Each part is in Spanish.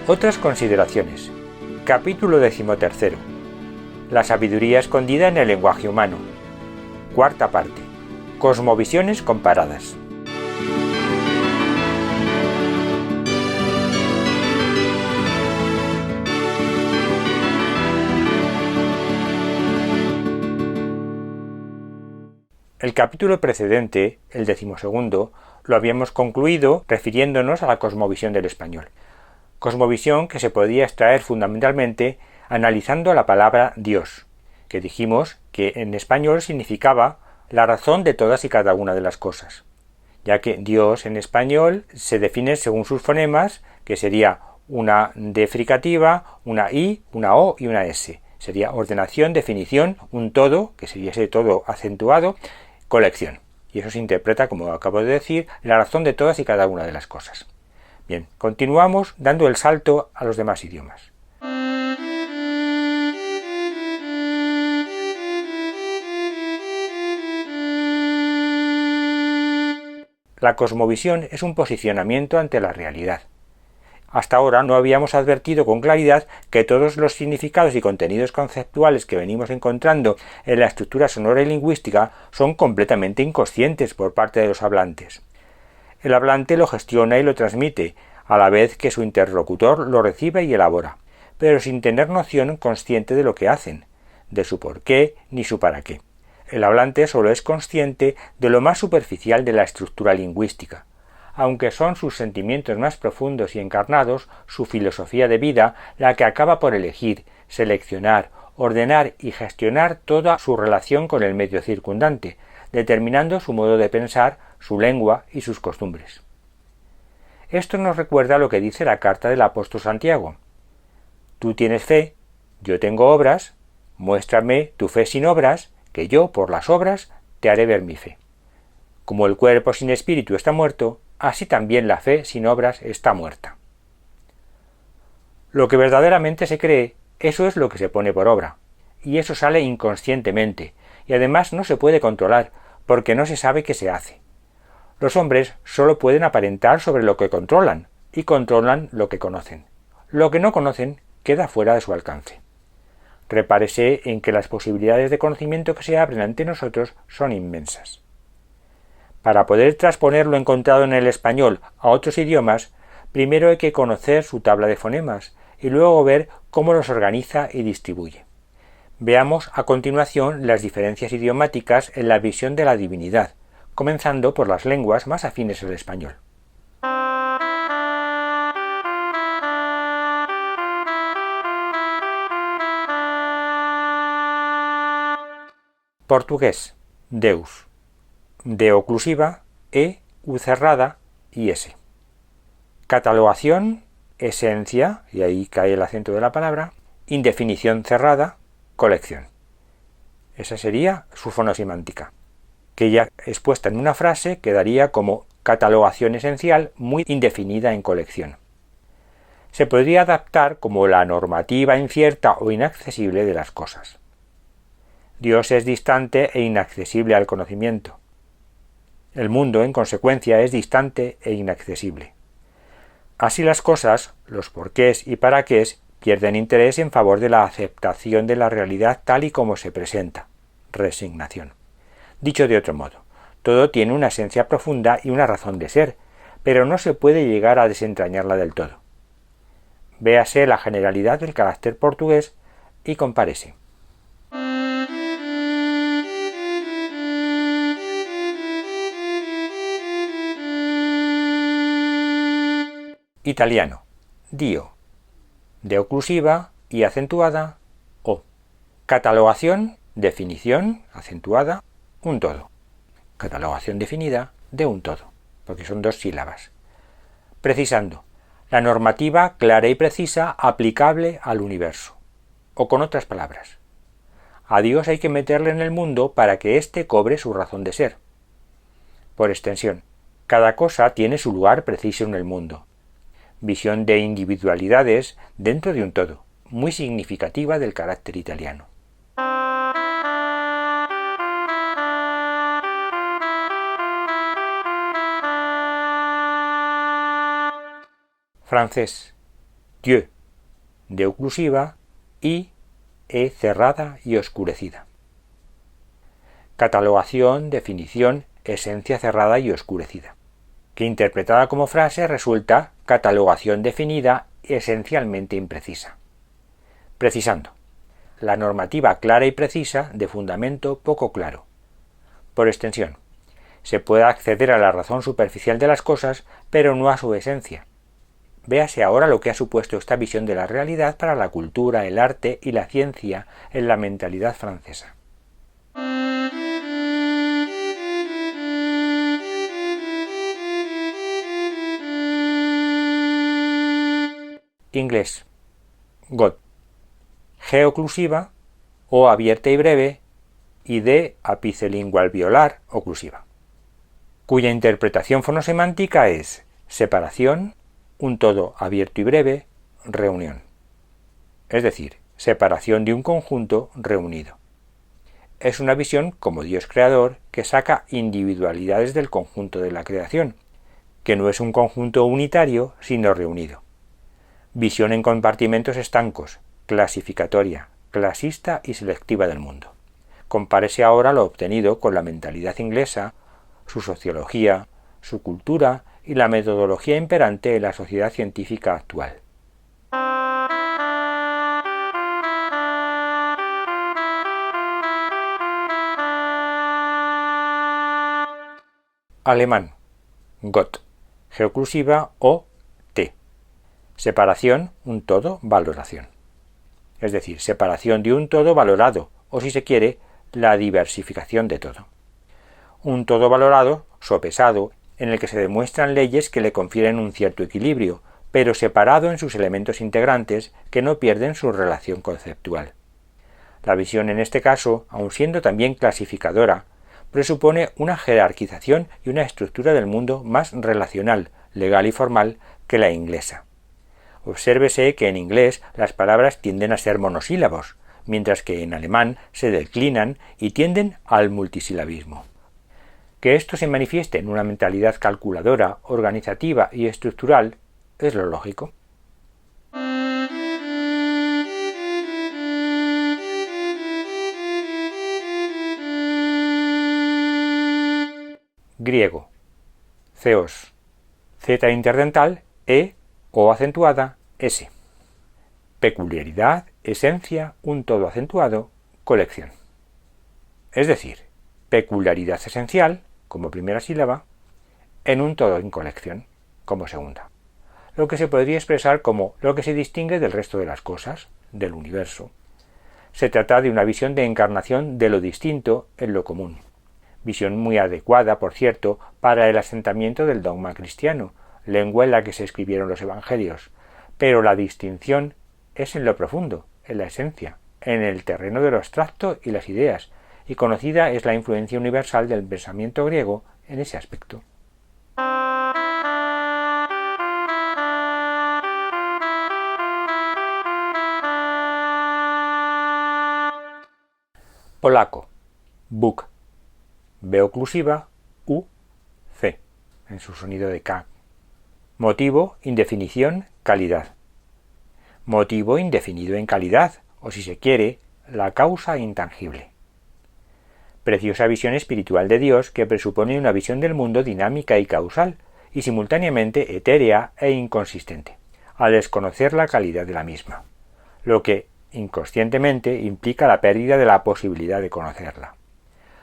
Otras consideraciones. Capítulo 13. La sabiduría escondida en el lenguaje humano. Cuarta parte. Cosmovisiones comparadas. El capítulo precedente, el 12, lo habíamos concluido refiriéndonos a la cosmovisión del español. Cosmovisión que se podía extraer fundamentalmente analizando la palabra Dios, que dijimos que en español significaba la razón de todas y cada una de las cosas, ya que Dios en español se define según sus fonemas, que sería una D fricativa, una I, una O y una S. Sería ordenación, definición, un todo, que sería ese todo acentuado, colección. Y eso se interpreta, como acabo de decir, la razón de todas y cada una de las cosas. Bien, continuamos dando el salto a los demás idiomas. La cosmovisión es un posicionamiento ante la realidad. Hasta ahora no habíamos advertido con claridad que todos los significados y contenidos conceptuales que venimos encontrando en la estructura sonora y lingüística son completamente inconscientes por parte de los hablantes. El hablante lo gestiona y lo transmite, a la vez que su interlocutor lo recibe y elabora, pero sin tener noción consciente de lo que hacen, de su por qué ni su para qué. El hablante solo es consciente de lo más superficial de la estructura lingüística, aunque son sus sentimientos más profundos y encarnados, su filosofía de vida, la que acaba por elegir, seleccionar, ordenar y gestionar toda su relación con el medio circundante, determinando su modo de pensar, su lengua y sus costumbres. Esto nos recuerda lo que dice la carta del apóstol Santiago. Tú tienes fe, yo tengo obras, muéstrame tu fe sin obras, que yo, por las obras, te haré ver mi fe. Como el cuerpo sin espíritu está muerto, así también la fe sin obras está muerta. Lo que verdaderamente se cree, eso es lo que se pone por obra, y eso sale inconscientemente, y además no se puede controlar, porque no se sabe qué se hace. Los hombres solo pueden aparentar sobre lo que controlan, y controlan lo que conocen. Lo que no conocen queda fuera de su alcance. Repárese en que las posibilidades de conocimiento que se abren ante nosotros son inmensas. Para poder transponer lo encontrado en el español a otros idiomas, primero hay que conocer su tabla de fonemas y luego ver cómo los organiza y distribuye. Veamos a continuación las diferencias idiomáticas en la visión de la divinidad, comenzando por las lenguas más afines al español. Portugués, Deus. D oclusiva, E, U cerrada y S. Catalogación, esencia, y ahí cae el acento de la palabra, indefinición cerrada, colección. Esa sería su fonosemántica, que ya expuesta en una frase quedaría como catalogación esencial muy indefinida en colección. Se podría adaptar como la normativa incierta o inaccesible de las cosas. Dios es distante e inaccesible al conocimiento. El mundo, en consecuencia, es distante e inaccesible. Así las cosas, los porqués y para qués, pierden interés en favor de la aceptación de la realidad tal y como se presenta. Resignación. Dicho de otro modo, todo tiene una esencia profunda y una razón de ser, pero no se puede llegar a desentrañarla del todo. Véase la generalidad del carácter portugués y compárese. Italiano, Dio. De oclusiva y acentuada, O. Catalogación, definición, acentuada, un todo. Catalogación definida de un todo, porque son dos sílabas. Precisando, la normativa clara y precisa aplicable al universo. O con otras palabras, a Dios hay que meterle en el mundo para que éste cobre su razón de ser. Por extensión, cada cosa tiene su lugar preciso en el mundo. Visión de individualidades dentro de un todo, muy significativa del carácter italiano. Francés, Dieu, D oclusiva, y E cerrada y oscurecida. Catalogación, definición, esencia cerrada y oscurecida, que interpretada como frase resulta catalogación definida esencialmente imprecisa. Precisando. La normativa clara y precisa de fundamento poco claro. Por extensión. Se puede acceder a la razón superficial de las cosas, pero no a su esencia. Véase ahora lo que ha supuesto esta visión de la realidad para la cultura, el arte y la ciencia en la mentalidad francesa. Inglés. God. G oclusiva, O abierta y breve, y D apicelingual-violar oclusiva, cuya interpretación fonosemántica es separación, un todo abierto y breve, reunión. Es decir, separación de un conjunto reunido. Es una visión como Dios creador que saca individualidades del conjunto de la creación, que no es un conjunto unitario sino reunido. Visión en compartimentos estancos, clasificatoria, clasista y selectiva del mundo. Compárese ahora lo obtenido con la mentalidad inglesa, su sociología, su cultura y la metodología imperante en la sociedad científica actual. Alemán. Gott. G oclusiva o T. Separación, un todo, valoración. Es decir, separación de un todo valorado, o si se quiere, la diversificación de todo. Un todo valorado, sopesado, en el que se demuestran leyes que le confieren un cierto equilibrio, pero separado en sus elementos integrantes que no pierden su relación conceptual. La visión en este caso, aun siendo también clasificadora, presupone una jerarquización y una estructura del mundo más relacional, legal y formal que la inglesa. Obsérvese que en inglés las palabras tienden a ser monosílabos, mientras que en alemán se declinan y tienden al multisilabismo. Que esto se manifieste en una mentalidad calculadora, organizativa y estructural es lo lógico. Griego. Theos. Z interdental, E, O acentuada, S. Peculiaridad, esencia, un todo acentuado, colección. Es decir, peculiaridad esencial, como primera sílaba, en un todo en colección, como segunda. Lo que se podría expresar como lo que se distingue del resto de las cosas, del universo. Se trata de una visión de encarnación de lo distinto en lo común. Visión muy adecuada, por cierto, para el asentamiento del dogma cristiano, lengua en la que se escribieron los evangelios, pero la distinción es en lo profundo, en la esencia, en el terreno de lo abstracto y las ideas, y conocida es la influencia universal del pensamiento griego en ese aspecto. Polaco. Bóg. B oclusiva, U, C, en su sonido de K. Motivo, indefinición, calidad. Motivo indefinido en calidad, o si se quiere, la causa intangible. Preciosa visión espiritual de Dios que presupone una visión del mundo dinámica y causal, y simultáneamente etérea e inconsistente, al desconocer la calidad de la misma, lo que, inconscientemente, implica la pérdida de la posibilidad de conocerla.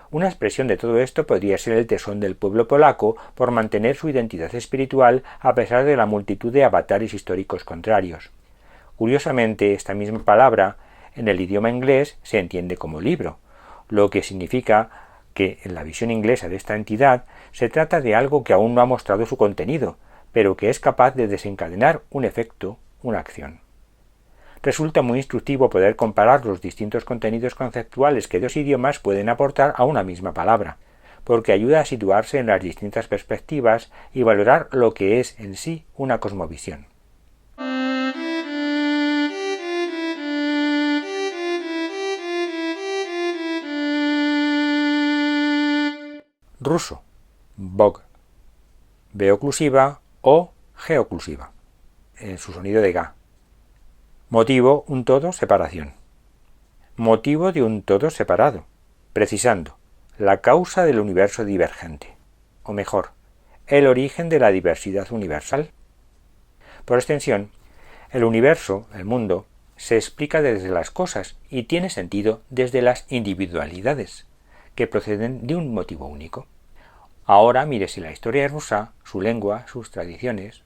Una expresión de todo esto podría ser el tesón del pueblo polaco por mantener su identidad espiritual a pesar de la multitud de avatares históricos contrarios. Curiosamente, esta misma palabra, en el idioma inglés, se entiende como libro, lo que significa que, en la visión inglesa de esta entidad, se trata de algo que aún no ha mostrado su contenido, pero que es capaz de desencadenar un efecto, una acción. Resulta muy instructivo poder comparar los distintos contenidos conceptuales que dos idiomas pueden aportar a una misma palabra, porque ayuda a situarse en las distintas perspectivas y valorar lo que es en sí una cosmovisión. Ruso. Bog. B oclusiva o G oclusiva, en su sonido de Ga. Motivo, un todo, separación. Motivo de un todo separado, precisando, la causa del universo divergente, o mejor, el origen de la diversidad universal. Por extensión, el universo, el mundo, se explica desde las cosas y tiene sentido desde las individualidades, que proceden de un motivo único. Ahora mírese la historia rusa, su lengua, sus tradiciones.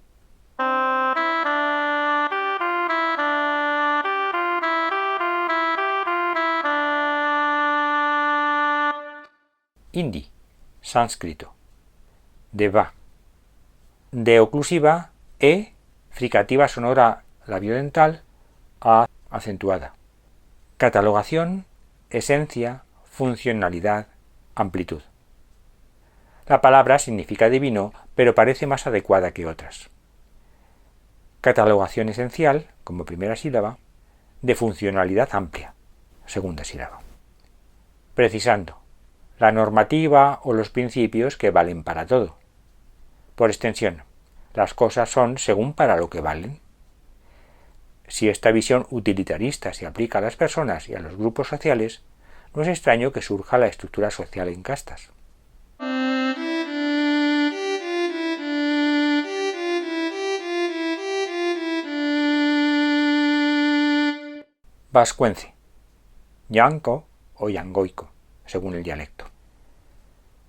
Hindi, sánscrito. Deva. De oclusiva, fricativa sonora labiodental, a acentuada. Catalogación, esencia, funcionalidad, amplitud. La palabra significa divino, pero parece más adecuada que otras. Catalogación esencial, como primera sílaba, de funcionalidad amplia, segunda sílaba. Precisando, la normativa o los principios que valen para todo. Por extensión, las cosas son según para lo que valen. Si esta visión utilitarista se aplica a las personas y a los grupos sociales, no es extraño que surja la estructura social en castas. Vascuence, yanco o yangoico, según el dialecto.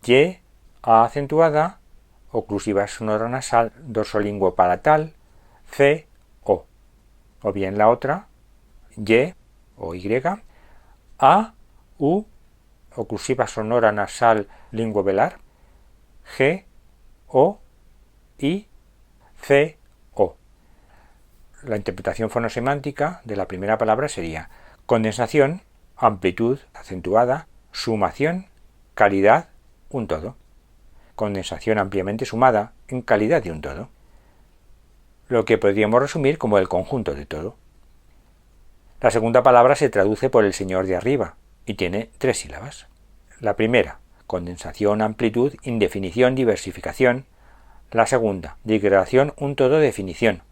Y, a acentuada, oclusiva sonora nasal dorsolingüo palatal, c, o bien la otra, y o y, a, u, oclusiva sonora nasal linguovelar, g, o, i, c, o. La interpretación fonosemántica de la primera palabra sería condensación, amplitud acentuada, sumación, calidad, un todo. Condensación ampliamente sumada en calidad de un todo, lo que podríamos resumir como el conjunto de todo. La segunda palabra se traduce por el señor de arriba y tiene 3 sílabas. La primera, condensación, amplitud, indefinición, diversificación. La segunda, disgradación, un todo, definición.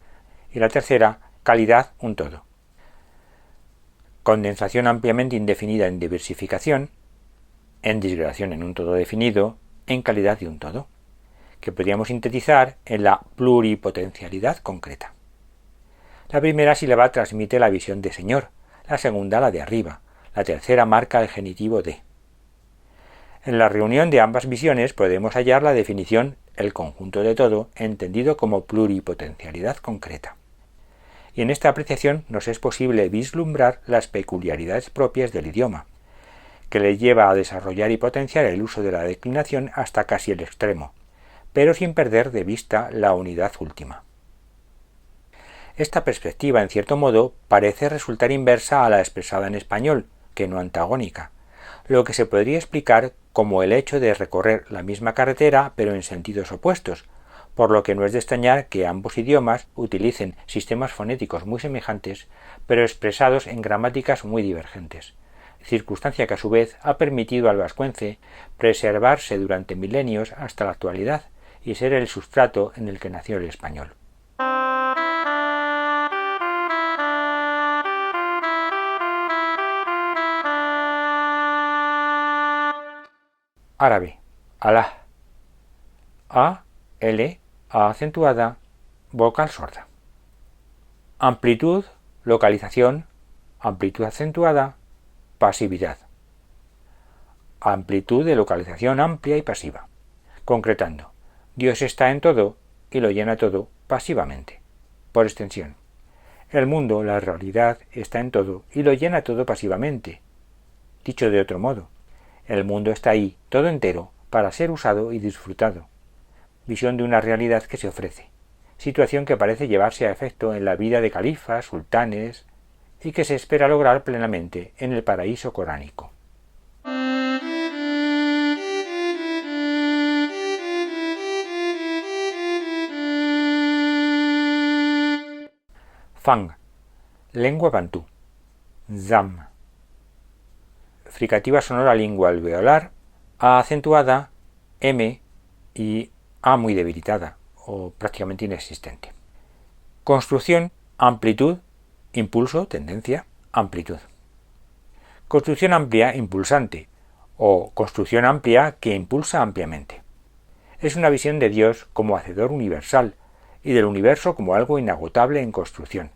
Y la tercera, calidad, un todo. Condensación ampliamente indefinida en diversificación, en disgradación en un todo definido, en calidad de un todo, que podríamos sintetizar en la pluripotencialidad concreta. La primera sílaba transmite la visión de señor, la segunda la de arriba, la tercera marca el genitivo de. En la reunión de ambas visiones podemos hallar la definición el conjunto de todo, entendido como pluripotencialidad concreta. Y en esta apreciación nos es posible vislumbrar las peculiaridades propias del idioma, que le lleva a desarrollar y potenciar el uso de la declinación hasta casi el extremo, pero sin perder de vista la unidad última. Esta perspectiva, en cierto modo, parece resultar inversa a la expresada en español, que no antagónica, lo que se podría explicar como el hecho de recorrer la misma carretera pero en sentidos opuestos, por lo que no es de extrañar que ambos idiomas utilicen sistemas fonéticos muy semejantes, pero expresados en gramáticas muy divergentes, circunstancia que a su vez ha permitido al vascuence preservarse durante milenios hasta la actualidad y ser el sustrato en el que nació el español. Árabe, Alá, A, L, A acentuada, vocal sorda. Amplitud, localización, amplitud acentuada, pasividad. Amplitud de localización amplia y pasiva. Concretando, Dios está en todo y lo llena todo pasivamente. Por extensión, el mundo, la realidad, está en todo y lo llena todo pasivamente. Dicho de otro modo, el mundo está ahí, todo entero, para ser usado y disfrutado. Visión de una realidad que se ofrece, situación que parece llevarse a efecto en la vida de califas, sultanes, y que se espera lograr plenamente en el paraíso coránico. Fang, lengua bantú. Zam, fricativa sonora lingua alveolar, A acentuada, M y A muy debilitada o prácticamente inexistente. Construcción, amplitud, Impulso, tendencia, amplitud. Construcción amplia impulsante, o construcción amplia que impulsa ampliamente. Es una visión de Dios como hacedor universal y del universo como algo inagotable en construcción,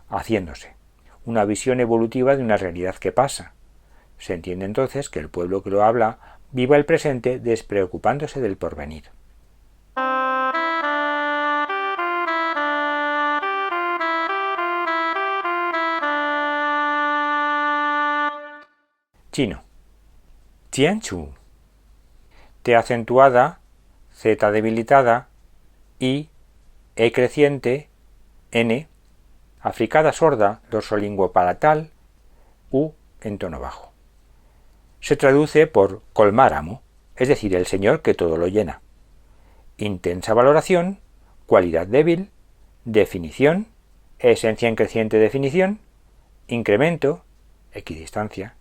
haciéndose. Una visión evolutiva de una realidad que pasa. Se entiende entonces que el pueblo que lo habla viva el presente despreocupándose del porvenir. Chino. Tianchu. T acentuada, Z debilitada, I, E creciente, N, africada sorda, dorsolingüopalatal, U en tono bajo. Se traduce por colmar amo, es decir, el Señor que todo lo llena. Intensa valoración, cualidad débil, definición, esencia en creciente definición, incremento, equidistancia.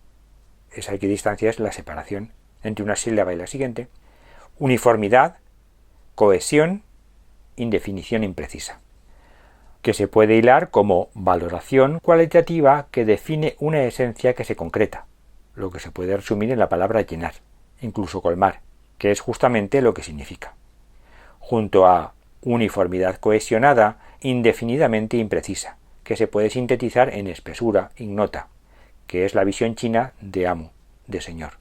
Esa equidistancia es la separación entre una sílaba y la siguiente, uniformidad, cohesión, indefinición imprecisa, que se puede hilar como valoración cualitativa que define una esencia que se concreta, lo que se puede resumir en la palabra llenar, incluso colmar, que es justamente lo que significa, junto a uniformidad cohesionada, indefinidamente imprecisa, que se puede sintetizar en espesura ignota, que es la visión china de amo, de señor.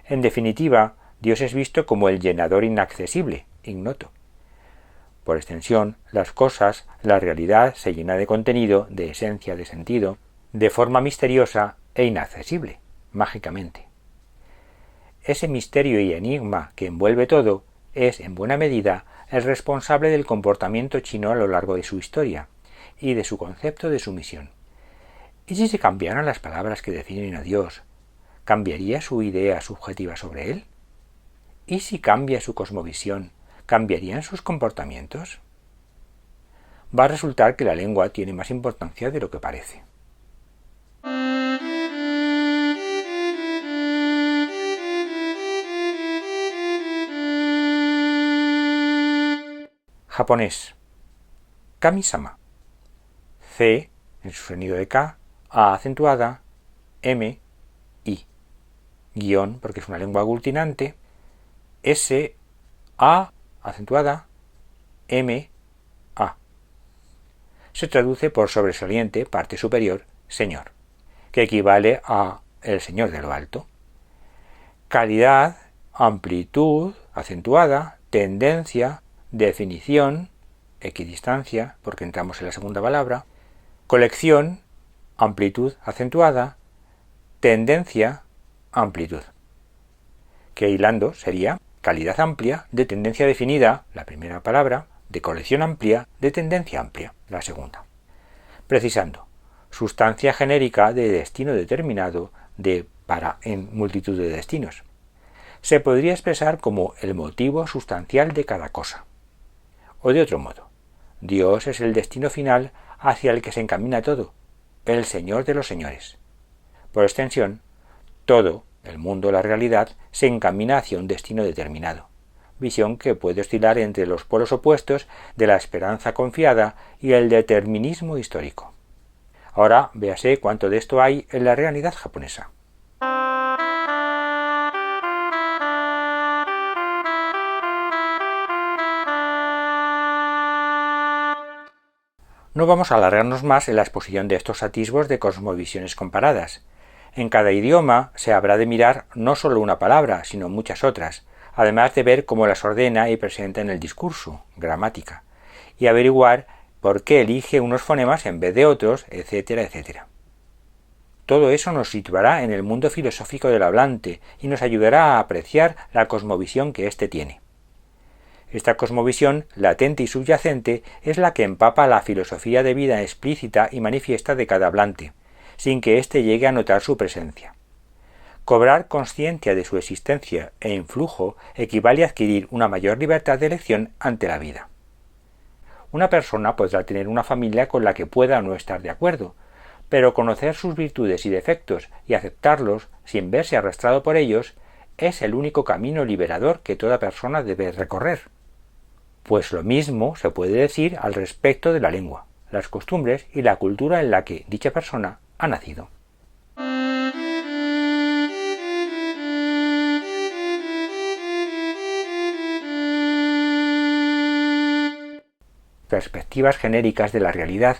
En definitiva, Dios es visto como el llenador inaccesible, ignoto. Por extensión, las cosas, la realidad se llena de contenido, de esencia, de sentido, de forma misteriosa e inaccesible, mágicamente. Ese misterio y enigma que envuelve todo es, en buena medida, el responsable del comportamiento chino a lo largo de su historia y de su concepto de sumisión. ¿Y si se cambiaran las palabras que definen a Dios? ¿Cambiaría su idea subjetiva sobre él? ¿Y si cambia su cosmovisión? ¿Cambiarían sus comportamientos? Va a resultar que la lengua tiene más importancia de lo que parece. Japonés. Kami-sama. C en su sonido de K, A acentuada, M, I. Guión, porque es una lengua aglutinante, S, A acentuada, M, A. Se traduce por sobresaliente, parte superior, señor, que equivale a el señor de lo alto. Calidad, amplitud, acentuada, tendencia, definición, equidistancia, porque entramos en la segunda palabra, colección, amplitud acentuada, tendencia, amplitud. Que hilando sería calidad amplia de tendencia definida, la primera palabra, de colección amplia de tendencia amplia, la segunda. Precisando, sustancia genérica de destino determinado de para en multitud de destinos. Se podría expresar como el motivo sustancial de cada cosa. O de otro modo, Dios es el destino final hacia el que se encamina todo, el Señor de los señores. Por extensión, todo, el mundo, la realidad, se encamina hacia un destino determinado, visión que puede oscilar entre los polos opuestos de la esperanza confiada y el determinismo histórico. Ahora véase cuánto de esto hay en la realidad japonesa. No vamos a alargarnos más en la exposición de estos atisbos de cosmovisiones comparadas. En cada idioma se habrá de mirar no solo una palabra, sino muchas otras, además de ver cómo las ordena y presenta en el discurso, gramática, y averiguar por qué elige unos fonemas en vez de otros, etcétera, etcétera. Todo eso nos situará en el mundo filosófico del hablante y nos ayudará a apreciar la cosmovisión que éste tiene. Esta cosmovisión, latente y subyacente, es la que empapa la filosofía de vida explícita y manifiesta de cada hablante, sin que éste llegue a notar su presencia. Cobrar consciencia de su existencia e influjo equivale a adquirir una mayor libertad de elección ante la vida. Una persona podrá tener una familia con la que pueda no estar de acuerdo, pero conocer sus virtudes y defectos y aceptarlos sin verse arrastrado por ellos es el único camino liberador que toda persona debe recorrer. Pues lo mismo se puede decir al respecto de la lengua, las costumbres y la cultura en la que dicha persona ha nacido. Perspectivas genéricas de la realidad.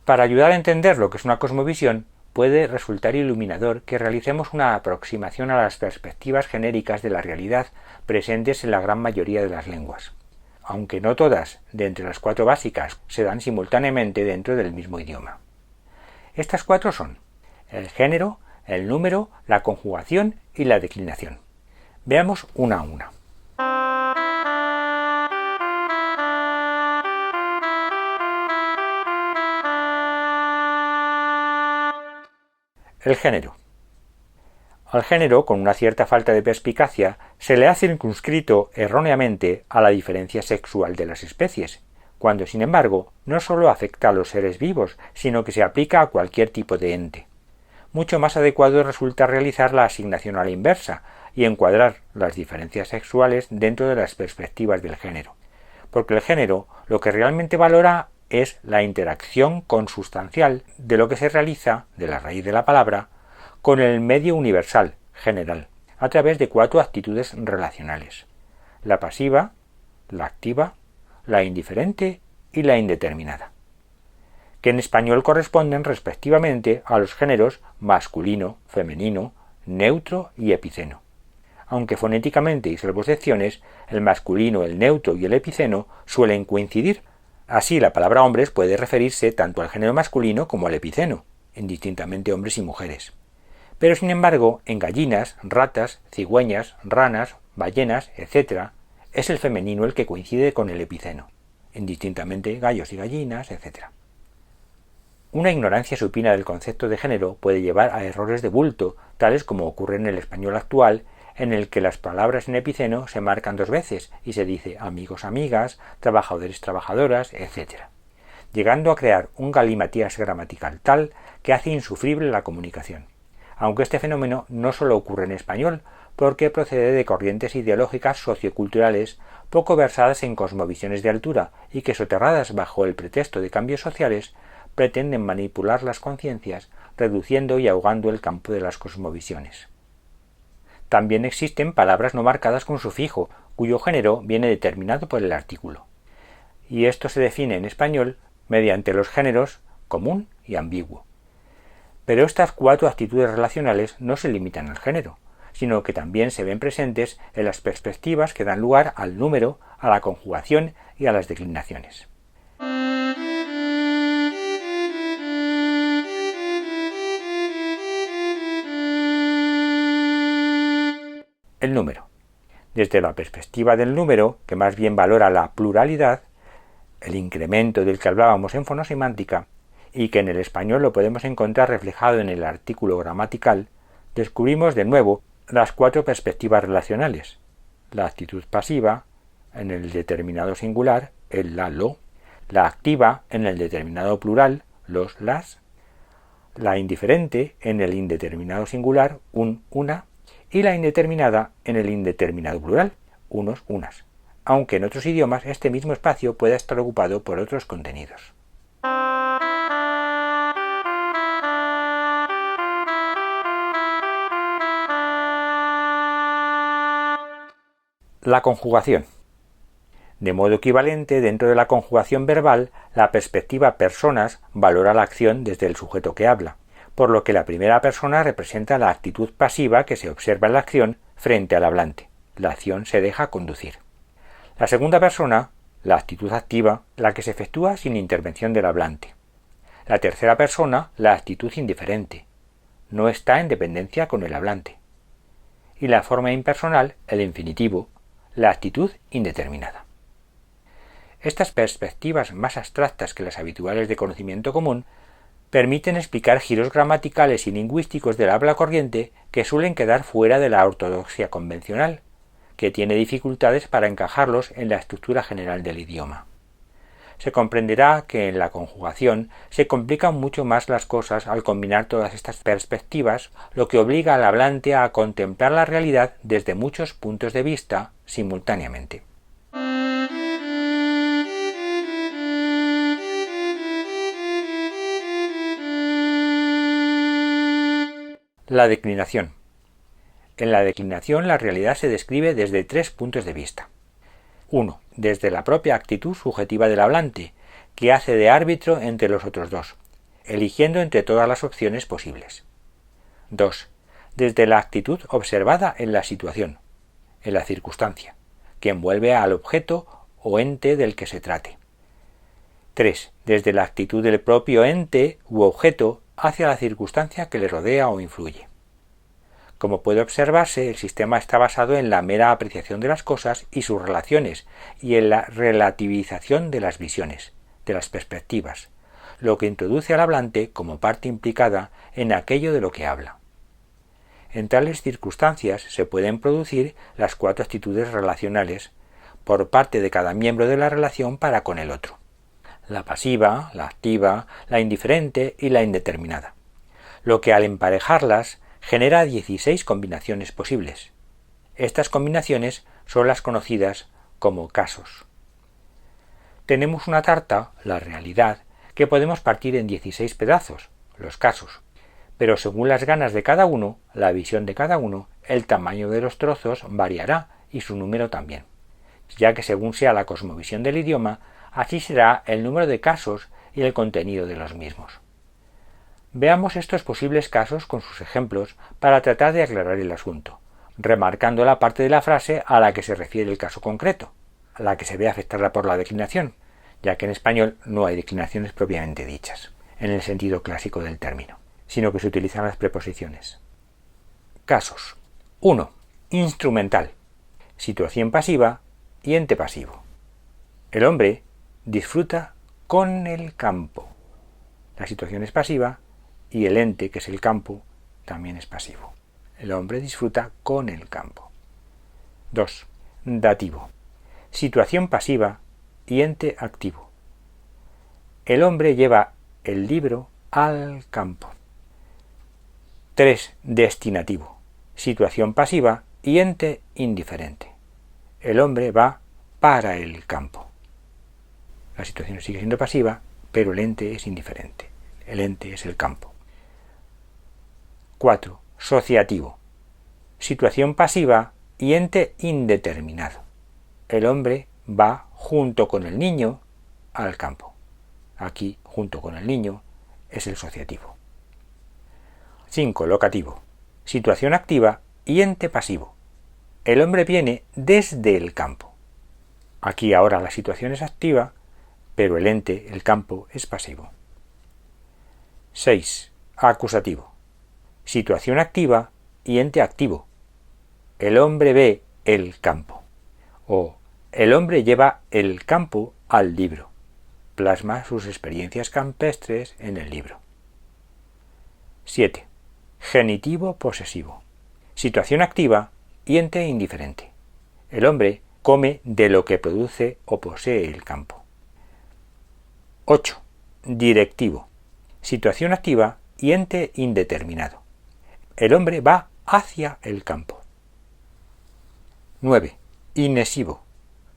Para ayudar a entender lo que es una cosmovisión, puede resultar iluminador que realicemos una aproximación a las perspectivas genéricas de la realidad presentes en la gran mayoría de las lenguas, aunque no todas, de entre las 4 básicas, se dan simultáneamente dentro del mismo idioma. Estas 4 son el género, el número, la conjugación y la declinación. Veamos una a una. El género. Al género, con una cierta falta de perspicacia, se le ha circunscrito erróneamente a la diferencia sexual de las especies, cuando, sin embargo, no sólo afecta a los seres vivos, sino que se aplica a cualquier tipo de ente. Mucho más adecuado resulta realizar la asignación a la inversa y encuadrar las diferencias sexuales dentro de las perspectivas del género, porque el género lo que realmente valora es la interacción consustancial de lo que se realiza, de la raíz de la palabra, con el medio universal, general, a través de 4 actitudes relacionales: la pasiva, la activa, la indiferente y la indeterminada, que en español corresponden respectivamente a los géneros masculino, femenino, neutro y epiceno, aunque fonéticamente y salvo excepciones, el masculino, el neutro y el epiceno suelen coincidir. Así, la palabra hombres puede referirse tanto al género masculino como al epiceno, indistintamente hombres y mujeres. Pero, sin embargo, en gallinas, ratas, cigüeñas, ranas, ballenas, etc., es el femenino el que coincide con el epiceno, indistintamente gallos y gallinas, etc. Una ignorancia supina del concepto de género puede llevar a errores de bulto, tales como ocurre en el español actual, en el que las palabras en epiceno se marcan 2 veces y se dice amigos, amigas, trabajadores, trabajadoras, etc., llegando a crear un galimatías gramatical tal que hace insufrible la comunicación. Aunque este fenómeno no solo ocurre en español, porque procede de corrientes ideológicas socioculturales poco versadas en cosmovisiones de altura y que, soterradas bajo el pretexto de cambios sociales, pretenden manipular las conciencias, reduciendo y ahogando el campo de las cosmovisiones. También existen palabras no marcadas con sufijo, cuyo género viene determinado por el artículo, y esto se define en español mediante los géneros común y ambiguo. Pero estas 4 actitudes relacionales no se limitan al género, sino que también se ven presentes en las perspectivas que dan lugar al número, a la conjugación y a las declinaciones. El número. Desde la perspectiva del número, que más bien valora la pluralidad, el incremento del que hablábamos en fonosemántica, y que en el español lo podemos encontrar reflejado en el artículo gramatical, descubrimos de nuevo las 4 perspectivas relacionales: la actitud pasiva en el determinado singular, el la, lo; la activa en el determinado plural, los, las; la indiferente en el indeterminado singular, un, una; y la indeterminada en el indeterminado plural, unos, unas, aunque en otros idiomas este mismo espacio pueda estar ocupado por otros contenidos. La conjugación. De modo equivalente, dentro de la conjugación verbal, la perspectiva personas valora la acción desde el sujeto que habla, por lo que la primera persona representa la actitud pasiva que se observa en la acción frente al hablante. La acción se deja conducir. La segunda persona, la actitud activa, la que se efectúa sin intervención del hablante. La tercera persona, la actitud indiferente. No está en dependencia con el hablante. Y la forma impersonal, el infinitivo, la actitud indeterminada. Estas perspectivas más abstractas que las habituales de conocimiento común permiten explicar giros gramaticales y lingüísticos del habla corriente que suelen quedar fuera de la ortodoxia convencional, que tiene dificultades para encajarlos en la estructura general del idioma. Se comprenderá que en la conjugación se complican mucho más las cosas al combinar todas estas perspectivas, lo que obliga al hablante a contemplar la realidad desde muchos puntos de vista simultáneamente. La declinación. En la declinación la realidad se describe desde 3 puntos de vista. 1. Desde la propia actitud subjetiva del hablante, que hace de árbitro entre los otros dos, eligiendo entre todas las opciones posibles. 2. Desde la actitud observada en la situación, en la circunstancia, que envuelve al objeto o ente del que se trate. 3. Desde la actitud del propio ente u objeto hacia la circunstancia que le rodea o influye. Como puede observarse, el sistema está basado en la mera apreciación de las cosas y sus relaciones y en la relativización de las visiones, de las perspectivas, lo que introduce al hablante como parte implicada en aquello de lo que habla. En tales circunstancias se pueden producir las 4 actitudes relacionales por parte de cada miembro de la relación para con el otro: la pasiva, la activa, la indiferente y la indeterminada, lo que al emparejarlas genera 16 combinaciones posibles. Estas combinaciones son las conocidas como casos. Tenemos una tarta, la realidad, que podemos partir en 16 pedazos, los casos, pero según las ganas de cada uno, la visión de cada uno, el tamaño de los trozos variará y su número también, ya que según sea la cosmovisión del idioma, así será el número de casos y el contenido de los mismos. Veamos estos posibles casos con sus ejemplos para tratar de aclarar el asunto, remarcando la parte de la frase a la que se refiere el caso concreto, a la que se ve afectada por la declinación, ya que en español no hay declinaciones propiamente dichas, en el sentido clásico del término, sino que se utilizan las preposiciones. Casos. 1. Instrumental. Situación pasiva y ente pasivo. El hombre disfruta con el campo. La situación es pasiva y el ente, que es el campo, también es pasivo. El hombre disfruta con el campo. 2. Dativo. Situación pasiva y ente activo. El hombre lleva el libro al campo. 3. Destinativo. Situación pasiva y ente indiferente. El hombre va para el campo. La situación sigue siendo pasiva, pero el ente es indiferente. El ente es el campo. 4. Asociativo. Situación pasiva y ente indeterminado. El hombre va junto con el niño al campo. Aquí, junto con el niño, es el asociativo. 5. Locativo. Situación activa y ente pasivo. El hombre viene desde el campo. Aquí ahora la situación es activa, pero el ente, el campo, es pasivo. 6. Acusativo. Situación activa y ente activo. El hombre ve el campo. O el hombre lleva el campo al libro. Plasma sus experiencias campestres en el libro. 7. Genitivo posesivo. Situación activa y ente indiferente. El hombre come de lo que produce o posee el campo. 8. Directivo. Situación activa y ente indeterminado. El hombre va hacia el campo. 9. Inesivo.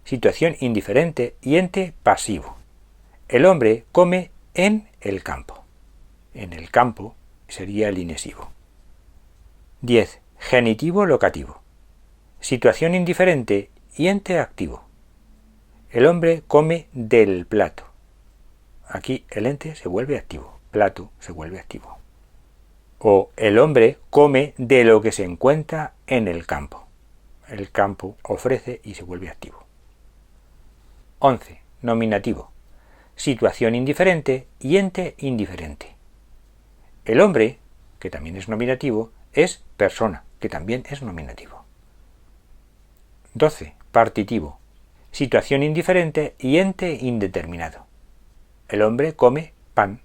Situación indiferente y ente pasivo. El hombre come en el campo. En el campo sería el inesivo. 10. Genitivo locativo. Situación indiferente y ente activo. El hombre come del plato. Aquí el ente se vuelve activo. Plato se vuelve activo. O el hombre come de lo que se encuentra en el campo. El campo ofrece y se vuelve activo. 11. Nominativo. Situación indiferente y ente indiferente. El hombre, que también es nominativo, es persona, que también es nominativo. 12. Partitivo. Situación indiferente y ente indeterminado. El hombre come pan.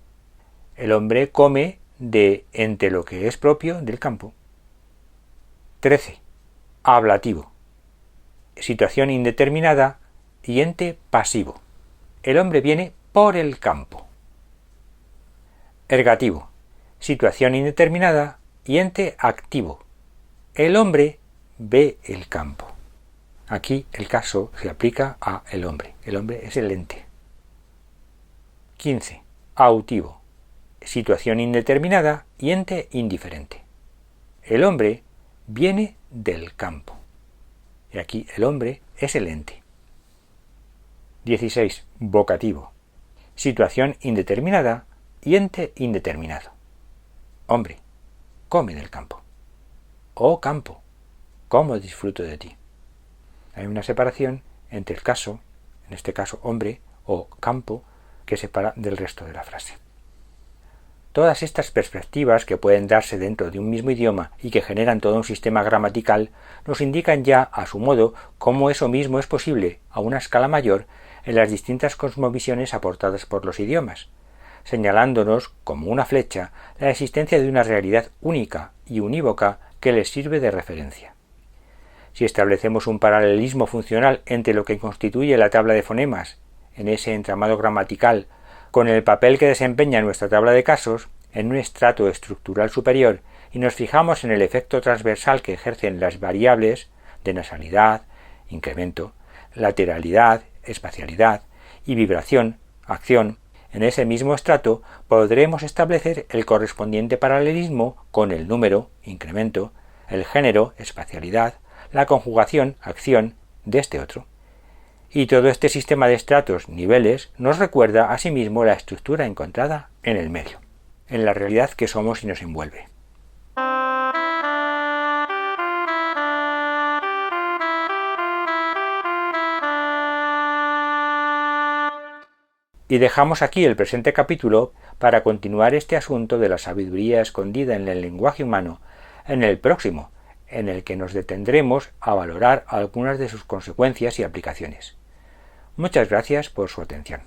El hombre come de entre lo que es propio del campo. 13. Ablativo. Situación indeterminada y ente pasivo. El hombre viene por el campo. Ergativo. Situación indeterminada y ente activo. El hombre ve el campo. Aquí el caso se aplica a el hombre. El hombre es el ente. 15. Autivo. Situación indeterminada y ente indiferente. El hombre viene del campo. Y aquí el hombre es el ente. 16. Vocativo. Situación indeterminada y ente indeterminado. Hombre, come del campo. Oh campo, cómo disfruto de ti. Hay una separación entre el caso, en este caso hombre, o campo, que separa del resto de la frase. Todas estas perspectivas que pueden darse dentro de un mismo idioma y que generan todo un sistema gramatical nos indican ya, a su modo, cómo eso mismo es posible a una escala mayor en las distintas cosmovisiones aportadas por los idiomas, señalándonos, como una flecha, la existencia de una realidad única y unívoca que les sirve de referencia. Si establecemos un paralelismo funcional entre lo que constituye la tabla de fonemas, en ese entramado gramatical, con el papel que desempeña nuestra tabla de casos, en un estrato estructural superior, y nos fijamos en el efecto transversal que ejercen las variables de nasalidad, incremento, lateralidad, espacialidad y vibración, acción, en ese mismo estrato podremos establecer el correspondiente paralelismo con el número, incremento, el género, espacialidad, la conjugación, acción, de este otro. Y todo este sistema de estratos, niveles, nos recuerda asimismo la estructura encontrada en el medio, en la realidad que somos y nos envuelve. Y dejamos aquí el presente capítulo para continuar este asunto de la sabiduría escondida en el lenguaje humano en el próximo, en el que nos detendremos a valorar algunas de sus consecuencias y aplicaciones. Muchas gracias por su atención.